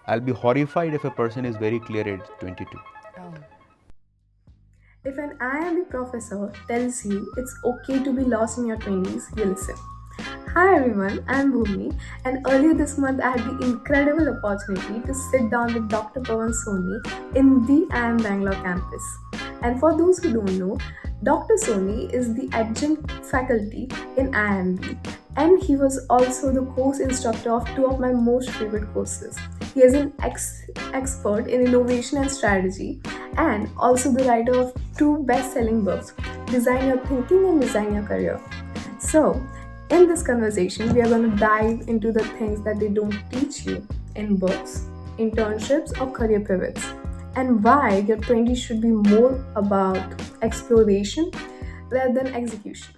I'll be horrified if a person is very clear at 22. Oh. If an IIMB professor tells you it's okay to be lost in your 20s, you listen. Hi everyone, I'm Bhumi, and earlier this month I had the incredible opportunity to sit down with Dr. Pavan Soni in the IIM Bangalore campus. And for those who don't know, Dr. Soni is the Adjunct Faculty in IIMB, and he was also the course instructor of two of my most favorite courses. He is an expert in innovation and strategy, and also the writer of two best-selling books, Design Your Thinking and Design Your Career. So, in this conversation, we are going to dive into the things that they don't teach you in books, internships, or career pivots, and why your 20s should be more about exploration rather than execution.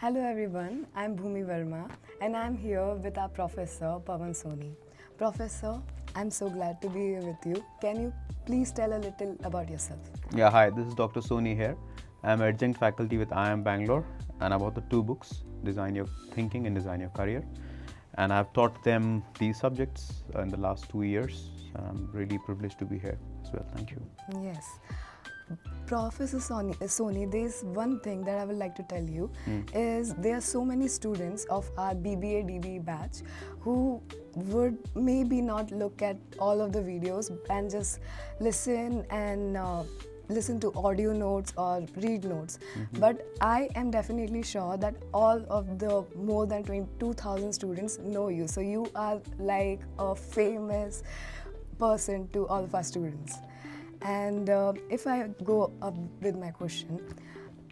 Hello everyone, I'm Bhumi Verma and I'm here with our professor Pavan Soni. Professor, I'm so glad to be here with you. Can you please tell a little about yourself? Yeah, hi, this is Dr. Soni here. I'm Adjunct Faculty with IIM Bangalore, and I've author two books, Design Your Thinking and Design Your Career. And I've taught them these subjects in the last 2 years. I'm really privileged to be here as well. Thank you. Yes. Professor Soni, there's one thing that I would like to tell you is there are so many students of our BBA DB batch who would maybe not look at all of the videos and just listen and listen to audio notes or read notes. But I am definitely sure that all of the more than 22,000 students know you. So you are like a famous person to all of our students. And if I go up with my question,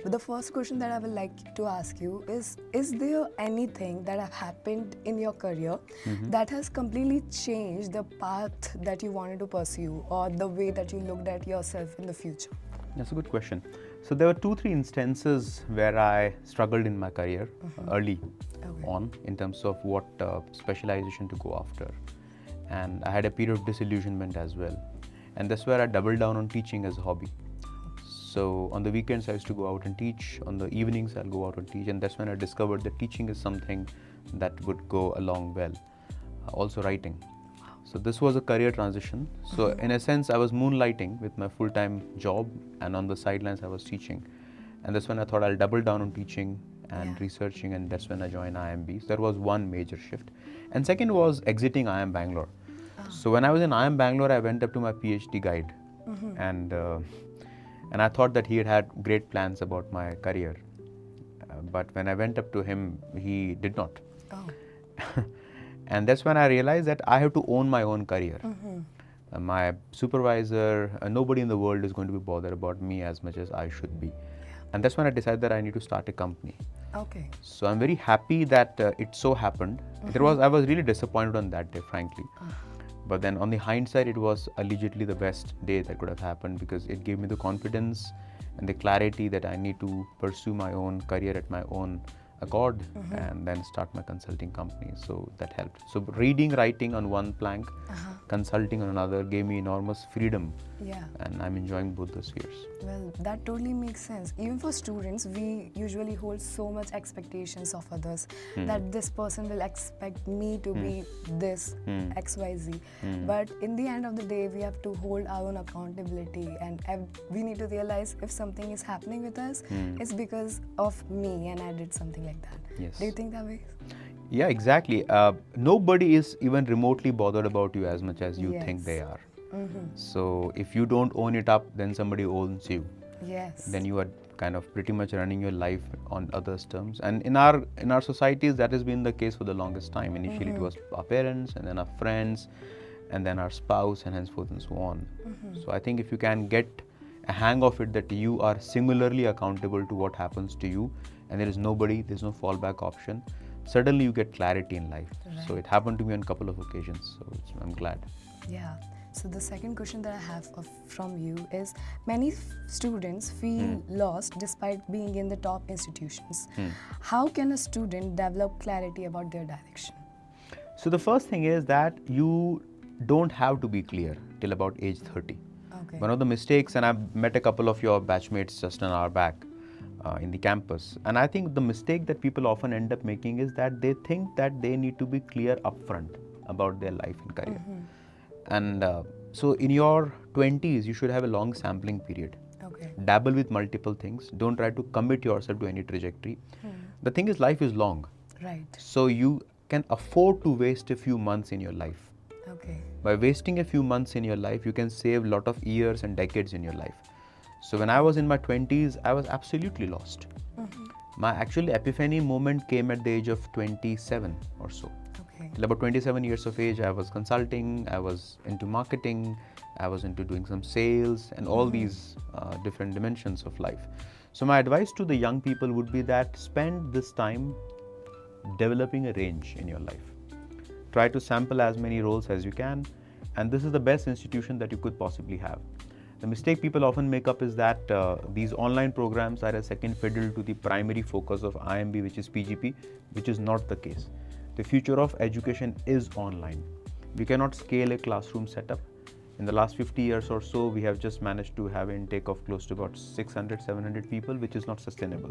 the first question that I would like to ask you is there anything that have happened in your career that has completely changed the path that you wanted to pursue or the way that you looked at yourself in the future? That's a good question. So there were 2-3 instances where I struggled in my career early on in terms of what specialization to go after. And I had a period of disillusionment as well. And that's where I doubled down on teaching as a hobby. So on the weekends I used to go out and teach, on the evenings I'll go out and teach, and that's when I discovered that teaching is something that would go along well. Also writing. So this was a career transition. So in a sense I was moonlighting with my full-time job, and on the sidelines I was teaching. And that's when I thought I'll double down on teaching and researching, and that's when I joined IIMB. So that was one major shift. And second was exiting IIM Bangalore. So when I was in IIM Bangalore, I went up to my PhD guide, and I thought that he had great plans about my career. But when I went up to him, he did not. Oh. And that's when I realized that I have to own my own career. My supervisor, nobody in the world is going to be bothered about me as much as I should be. And that's when I decided that I need to start a company. Okay. So I'm very happy that it so happened. I was really disappointed on that day, frankly. But then on the hindsight, it was allegedly the best day that could have happened, because it gave me the confidence and the clarity that I need to pursue my own career at my own accord and then start my consulting company. So that helped. So reading, writing on one plank, consulting on another gave me enormous freedom. Yeah. And I'm enjoying both the spheres. Well, that totally makes sense. Even for students, we usually hold so much expectations of others that this person will expect me to be this XYZ. But in the end of the day, we have to hold our own accountability, and we need to realize if something is happening with us, it's because of me and I did something like that. Yes. Do you think that way? Yeah, exactly. Nobody is even remotely bothered about you as much as you think they are. So if you don't own it up, then somebody owns you. Yes. Then you are kind of pretty much running your life on others' terms. And in our societies, that has been the case for the longest time. Initially, it was our parents, and then our friends, and then our spouse, and henceforth and so on. So I think if you can get a hang of it, that you are singularly accountable to what happens to you, and there's no fallback option, suddenly you get clarity in life. Right. So it happened to me on a couple of occasions. So I'm glad. Yeah. So the second question that I have from you is, many students feel lost despite being in the top institutions. How can a student develop clarity about their direction? So the first thing is that you don't have to be clear till about age 30. Okay. One of the mistakes, and I've met a couple of your batchmates just an hour back in the campus, and I think the mistake that people often end up making is that they think that they need to be clear upfront about their life and career. And so in your 20s, you should have a long sampling period. Okay. Dabble with multiple things. Don't try to commit yourself to any trajectory. The thing is, life is long. Right. So you can afford to waste a few months in your life. Okay. By wasting a few months in your life, you can save a lot of years and decades in your life. So when I was in my 20s, I was absolutely lost. My actual epiphany moment came at the age of 27 or so. Okay. Till about 27 years of age, I was consulting, I was into marketing, I was into doing some sales and all these different dimensions of life. So my advice to the young people would be that spend this time developing a range in your life. Try to sample as many roles as you can, and this is the best institution that you could possibly have. The mistake people often make up is that these online programs are a second fiddle to the primary focus of IIMB, which is PGP, which is not the case. The future of education is online. We cannot scale a classroom setup. In the last 50 years or so, we have just managed to have an intake of close to about 600, 700 people, which is not sustainable.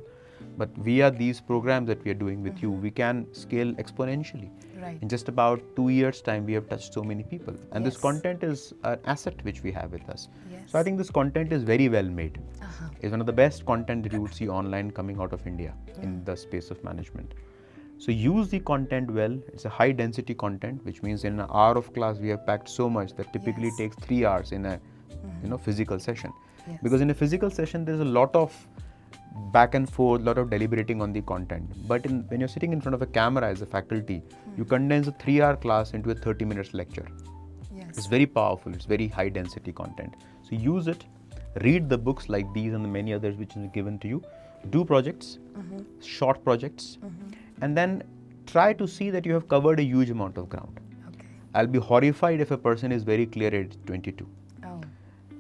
But via these programs that we are doing with you, we can scale exponentially. Right. In just about 2 years' time, we have touched so many people. And this Yes. content is an asset which we have with us. Yes. So I think this content is very well made. Uh-huh. It's one of the best content that you would see online coming out of India in the space of management. So use the content well. It's a high density content, which means in an hour of class, we have packed so much that typically Yes. takes 3 hours in a physical session. Yes. Because in a physical session, there's a lot of back and forth, lot of deliberating on the content. But when you're sitting in front of a camera as a faculty, you condense a 3-hour class into a 30 minutes lecture. Yes. It's very powerful. It's very high density content. So use it. Read the books like these and the many others which are given to you. Do projects, short projects, and then try to see that you have covered a huge amount of ground. Okay. I'll be horrified if a person is very clear at 22. Oh.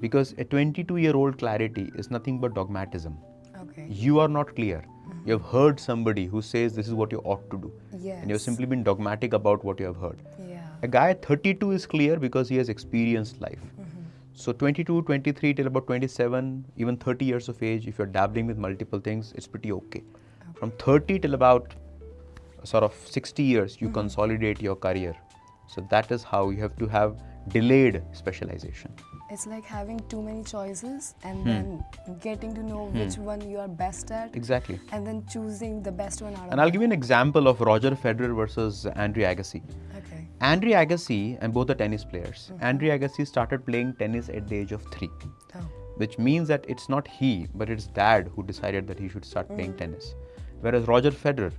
Because a 22-year-old clarity is nothing but dogmatism. Okay. You are not clear. You have heard somebody who says this is what you ought to do. Yes. And you have simply been dogmatic about what you have heard. Yeah. A guy at 32 is clear because he has experienced life. So 22, 23 till about 27, even 30 years of age, if you're dabbling with multiple things, it's pretty okay. From 30 till about sort of 60 years, you consolidate your career. So that is how you have to have delayed specialization. It's like having too many choices and then getting to know which one you are best at. Exactly. And then choosing the best one out of And I'll give you an example of Roger Federer versus Andre Agassi. Okay. Andre Agassi, and both are tennis players, Andre Agassi started playing tennis at the age of 3. Oh. Which means that it's not he, but it's dad who decided that he should start playing tennis. Whereas Roger Federer,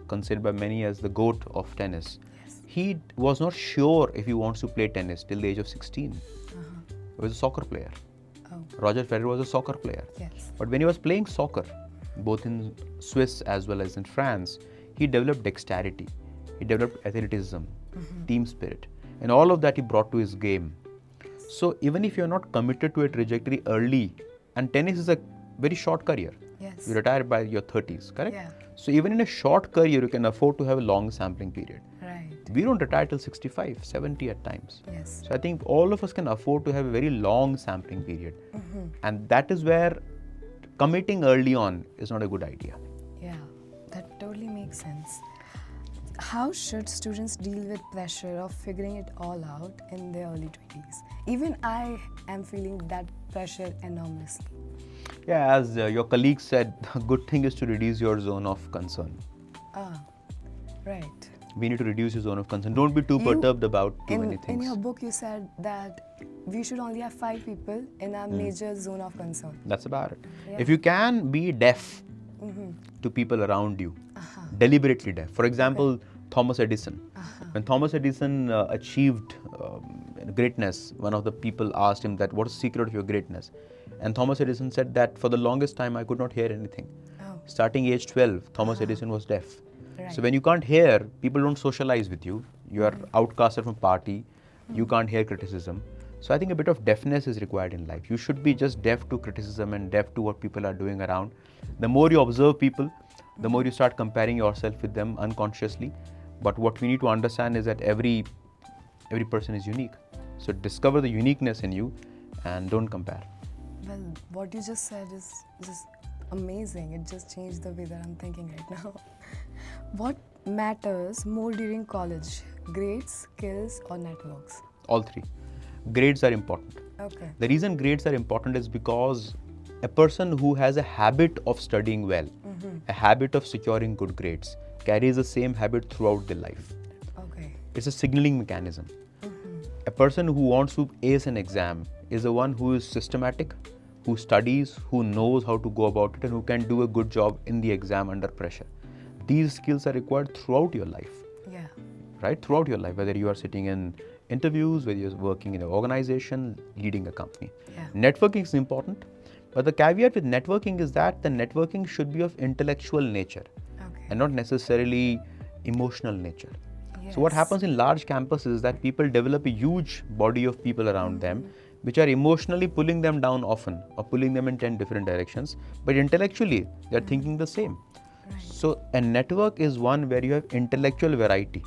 considered by many as the GOAT of tennis, he was not sure if he wants to play tennis till the age of 16. He was a soccer player. Oh. Roger Federer was a soccer player. Yes. But when he was playing soccer, both in Swiss as well as in France, he developed dexterity, he developed athleticism, team spirit, and all of that he brought to his game. So even if you're not committed to a trajectory early, and tennis is a very short career, Yes. you retire by your 30s, correct? Yeah. So even in a short career, you can afford to have a long sampling period. Right. We don't retire till 65, 70 at times. Yes. So I think all of us can afford to have a very long sampling period. And that is where committing early on is not a good idea. Yeah, that totally makes sense. How should students deal with pressure of figuring it all out in their early 20s? Even I am feeling that pressure enormously. Yeah, as your colleague said, the good thing is to reduce your zone of concern. Ah, right. We need to reduce your zone of concern. Don't be too perturbed about too many In things. your book, you said that we should only have 5 people in our major zone of concern. That's about it. Yeah. If you can be deaf to people around you, deliberately deaf. For example, Thomas Edison. When Thomas Edison achieved greatness, one of the people asked him that, what is the secret of your greatness? And Thomas Edison said that for the longest time I could not hear anything. Oh. Starting age 12, Thomas Edison was deaf. Right. So when you can't hear, people don't socialize with you. You are outcasted from party. You can't hear criticism. So I think a bit of deafness is required in life. You should be just deaf to criticism and deaf to what people are doing around. The more you observe people, the more you start comparing yourself with them unconsciously. But what we need to understand is that every person is unique. So discover the uniqueness in you, and don't compare. Well, what you just said is just amazing. It just changed the way that I'm thinking right now. What matters more during college? Grades, skills, or networks? All three. Grades are important. Okay. The reason grades are important is because a person who has a habit of studying well, a habit of securing good grades, carries the same habit throughout their life. Okay. It's a signaling mechanism. A person who wants to ace an exam is the one who is systematic, who studies, who knows how to go about it, and who can do a good job in the exam under pressure. These skills are required throughout your life, Yeah. right? Throughout your life, whether you are sitting in interviews, whether you're working in an organization, leading a company. Yeah. Networking is important, but the caveat with networking is that the networking should be of intellectual nature Okay. and not necessarily emotional nature. So what Yes. happens in large campuses is that people develop a huge body of people around them which are emotionally pulling them down often or pulling them in 10 different directions, but intellectually they're thinking the same. Right. So a network is one where you have intellectual variety.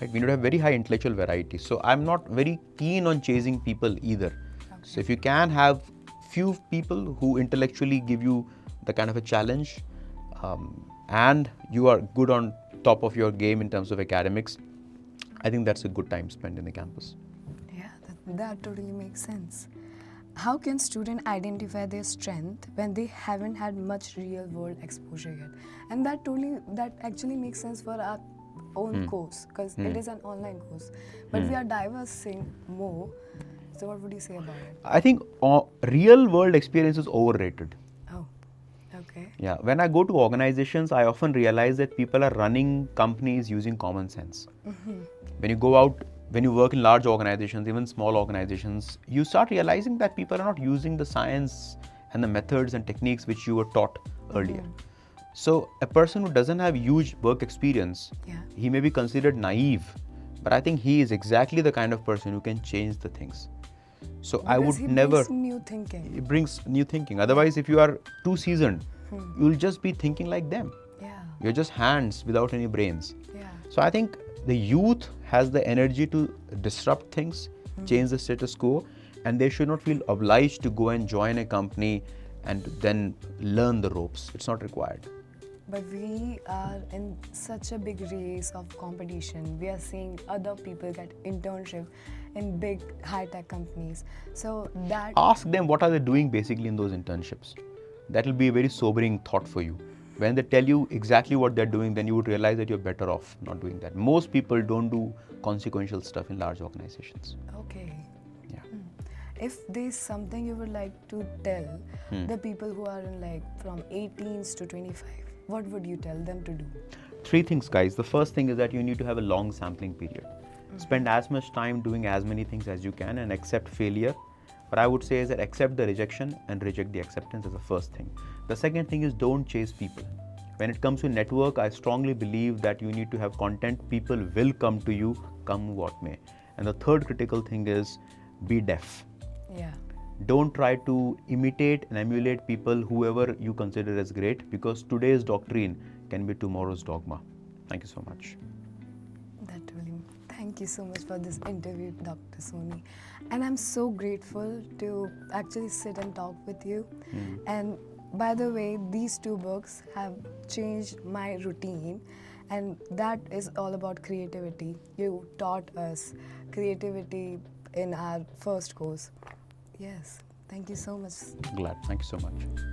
Right? We need to have very high intellectual variety. So I'm not very keen on chasing people either. So if you can have few people who intellectually give you the kind of a challenge, and you are good on top of your game in terms of academics, I think that's a good time spent in the campus. Yeah, that totally makes sense. How can students identify their strength when they haven't had much real world exposure yet? And that actually makes sense for our own course, because it is an online course. But we are diversing more. So what would you say about it? I think real world experience is overrated. Oh, okay. Yeah, when I go to organizations, I often realize that people are running companies using common sense. When you go out, when you work in large organizations, even small organizations, you start realizing that people are not using the science and the methods and techniques which you were taught earlier. So a person who doesn't have huge work experience, Yeah. he may be considered naive, but I think he is exactly the kind of person who can change the things. So I Because would he never. brings new thinking. It brings new thinking. Otherwise, if you are too seasoned, you'll just be thinking like them. Yeah. You're just hands without any brains. Yeah. So I think the youth has the energy to disrupt things, change the status quo, and they should not feel obliged to go and join a company and then learn the ropes. It's not required. But we are in such a big race of competition. We are seeing other people get internship in big high-tech companies. So that Ask them what are they doing basically in those internships. That will be a very sobering thought for you. When they tell you exactly what they're doing, then you would realize that you're better off not doing that. Most people don't do consequential stuff in large organizations. okay. Yeah. If there's something you would like to tell the people who are in like from 18s to 25, what would you tell them to do? Three things, guys. The first thing is that you need to have a long sampling period. Spend as much time doing as many things as you can and accept failure. What I would say is that accept the rejection and reject the acceptance is the first thing. The second thing is don't chase people. When it comes to network, I strongly believe that you need to have content. People will come to you, come what may. And the third critical thing is be deaf. Yeah. Don't try to imitate and emulate people, whoever you consider as great, because today's doctrine can be tomorrow's dogma. Thank you so much. That really. Thank you so much for this interview, Dr. Soni. And I'm so grateful to actually sit and talk with you. And by the way, these two books have changed my routine, and that is all about creativity. You taught us creativity in our first course. Yes, thank you so much. Glad. Thank you so much.